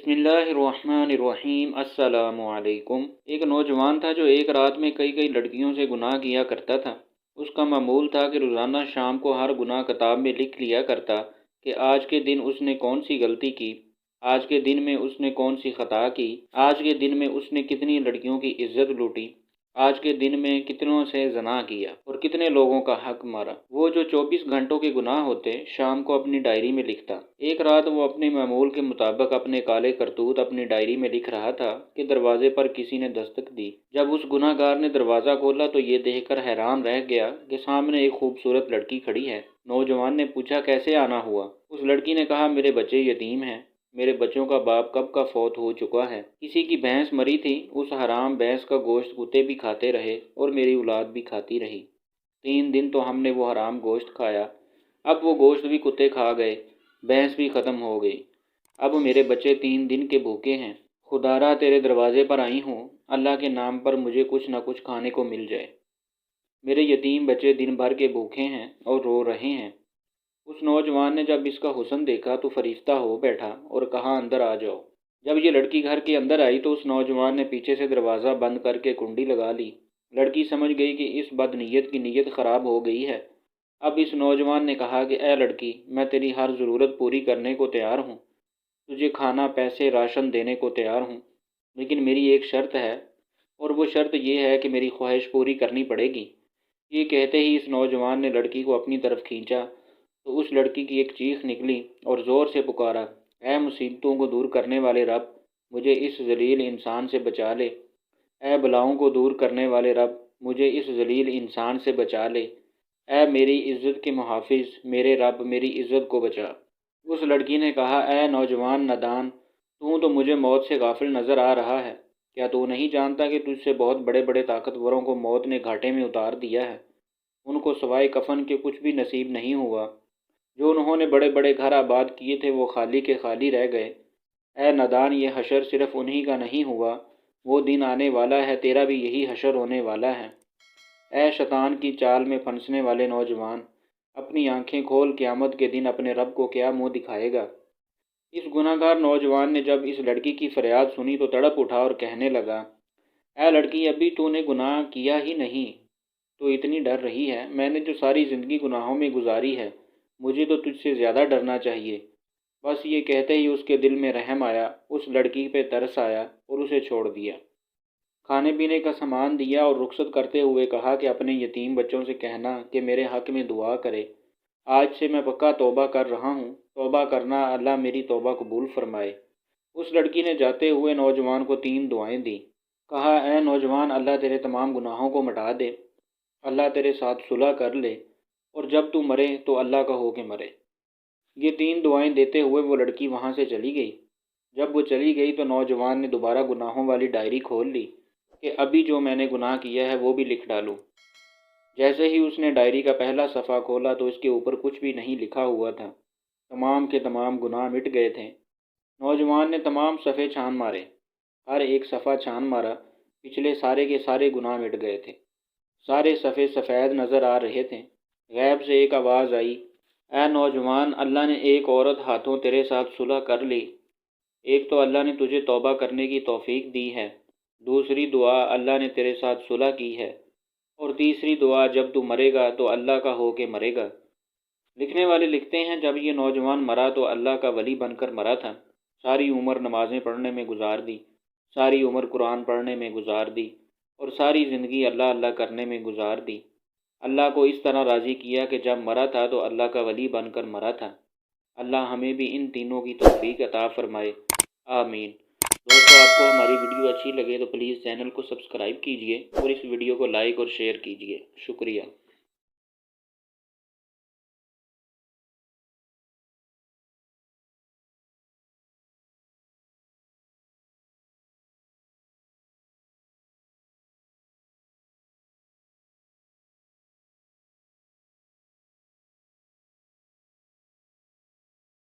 बिस्मिल्लाहिर्रहमानिर्रहीम। अस्सलामुअलैकुम। एक नौजवान था जो एक रात में कई कई लड़कियों से गुनाह किया करता था। उसका मामूल था कि रोज़ाना शाम को हर गुनाह किताब में लिख लिया करता कि आज के दिन उसने कौन सी गलती की, आज के दिन में उसने कौन सी खता की, आज के दिन में उसने कितनी लड़कियों की इज्जत लूटी, आज के दिन में कितनों से जना किया और कितने लोगों का हक मारा। वो जो 24 घंटों के गुनाह होते शाम को अपनी डायरी में लिखता। एक रात वो अपने मामूल के मुताबिक अपने काले करतूत अपनी डायरी में लिख रहा था कि दरवाजे पर किसी ने दस्तक दी। जब उस गुनाहगार ने दरवाज़ा खोला तो ये देखकर हैरान रह गया कि सामने एक खूबसूरत लड़की खड़ी है। नौजवान ने पूछा, कैसे आना हुआ? उस लड़की ने कहा, मेरे बच्चे यतीम हैं, मेरे बच्चों का बाप कब का फौत हो चुका है। किसी की भैंस मरी थी, उस हराम भैंस का गोश्त कुत्ते भी खाते रहे और मेरी औलाद भी खाती रही। 3 दिन तो हमने वो हराम गोश्त खाया, अब वो गोश्त भी कुत्ते खा गए, भैंस भी ख़त्म हो गई। अब मेरे बच्चे 3 दिन के भूखे हैं। खुदारा तेरे दरवाजे पर आई हूँ, अल्लाह के नाम पर मुझे कुछ न कुछ खाने को मिल जाए। मेरे यतीम बच्चे दिन भर के भूखे हैं और रो रहे हैं। उस नौजवान ने जब इसका हुस्न देखा तो फरिश्ता हो बैठा और कहा, अंदर आ जाओ। जब ये लड़की घर के अंदर आई तो उस नौजवान ने पीछे से दरवाज़ा बंद करके कुंडी लगा ली। लड़की समझ गई कि इस बदनीयत की नीयत ख़राब हो गई है। अब इस नौजवान ने कहा कि ए लड़की, मैं तेरी हर ज़रूरत पूरी करने को तैयार हूँ, तुझे खाना, पैसे, राशन देने को तैयार हूँ, लेकिन मेरी एक शर्त है, और वो शर्त ये है कि मेरी ख्वाहिश पूरी करनी पड़ेगी। ये कहते ही इस नौजवान ने लड़की को अपनी तरफ खींचा तो उस लड़की की एक चीख निकली और ज़ोर से पुकारा, ऐ मुसीबतों को दूर करने वाले रब, मुझे इस जलील इंसान से बचा ले। ऐ बलाओं को दूर करने वाले रब, मुझे इस जलील इंसान से बचा ले। ऐ मेरी इज़्ज़त के मुहाफिज, मेरे रब, मेरी इज़्ज़त को बचा। उस लड़की ने कहा, ऐ नौजवान नादान, तू तो मुझे मौत से गाफिल नज़र आ रहा है। क्या तू नहीं जानता कि तुझसे बहुत बड़े बड़े ताकतवरों को मौत ने घाटे में उतार दिया है? उनको सवाए कफन के कुछ भी नसीब नहीं हुआ। जो उन्होंने बड़े बड़े घर आबाद किए थे वो खाली के खाली रह गए। ए नादान, ये हशर सिर्फ उन्हीं का नहीं हुआ, वो दिन आने वाला है, तेरा भी यही हशर होने वाला है। ए शैतान की चाल में फंसने वाले नौजवान, अपनी आंखें खोल, क़यामत के दिन अपने रब को क्या मुंह दिखाएगा। इस गुनाहगार नौजवान ने जब इस लड़की की फरियाद सुनी तो तड़प उठा और कहने लगा, ए लड़की, अभी तूने गुनाह किया ही नहीं तो इतनी डर रही है। मैंने जो सारी ज़िंदगी गुनाहों में गुजारी है, मुझे तो तुझसे ज़्यादा डरना चाहिए। बस ये कहते ही उसके दिल में रहम आया, उस लड़की पे तरस आया और उसे छोड़ दिया। खाने पीने का सामान दिया और रुखसत करते हुए कहा कि अपने यतीम बच्चों से कहना कि मेरे हक़ में दुआ करे। आज से मैं पक्का तौबा कर रहा हूँ, तौबा करना, अल्लाह मेरी तौबा कबूल फरमाए। उस लड़की ने जाते हुए नौजवान को 3 दुआएं दी। कहा, ए नौजवान, अल्लाह तेरे तमाम गुनाहों को मिटा दे, अल्लाह तेरे साथ सुलह कर ले, और जब तू मरे तो अल्लाह का हो के मरे। ये 3 दुआएं देते हुए वो लड़की वहाँ से चली गई। जब वो चली गई तो नौजवान ने दोबारा गुनाहों वाली डायरी खोल ली कि अभी जो मैंने गुनाह किया है वो भी लिख डालूं। जैसे ही उसने डायरी का पहला सफ़ा खोला तो इसके ऊपर कुछ भी नहीं लिखा हुआ था। तमाम के तमाम गुनाह मिट गए थे। नौजवान ने तमाम सफ़े छान मारे, हर एक सफ़ा छान मारा, पिछले सारे के सारे गुनाह मिट गए थे। सारे सफ़े सफ़ेद नज़र आ रहे थे। गैब से एक आवाज़ आई, ऐ नौजवान, अल्लाह ने एक औरत हाथों तेरे साथ सुलह कर ली। एक तो अल्लाह ने तुझे तौबा करने की तौफीक दी है, दूसरी दुआ अल्लाह ने तेरे साथ सुलह की है, और तीसरी दुआ जब तू मरेगा तो अल्लाह का हो के मरेगा। लिखने वाले लिखते हैं, जब ये नौजवान मरा तो अल्लाह का वली बनकर मरा था। सारी उम्र नमाज़ें पढ़ने में गुजार दी, सारी उम्र कुरान पढ़ने में गुजार दी, और सारी ज़िंदगी अल्लाह अल्लाह करने में गुजार दी। अल्लाह को इस तरह राज़ी किया कि जब मरा था तो अल्लाह का वली बनकर मरा था। अल्लाह हमें भी इन तीनों की तौफीक अता फ़रमाए, आमीन। दोस्तों, आपको हमारी वीडियो अच्छी लगे तो प्लीज़ चैनल को सब्सक्राइब कीजिए और इस वीडियो को लाइक और शेयर कीजिए। शुक्रिया।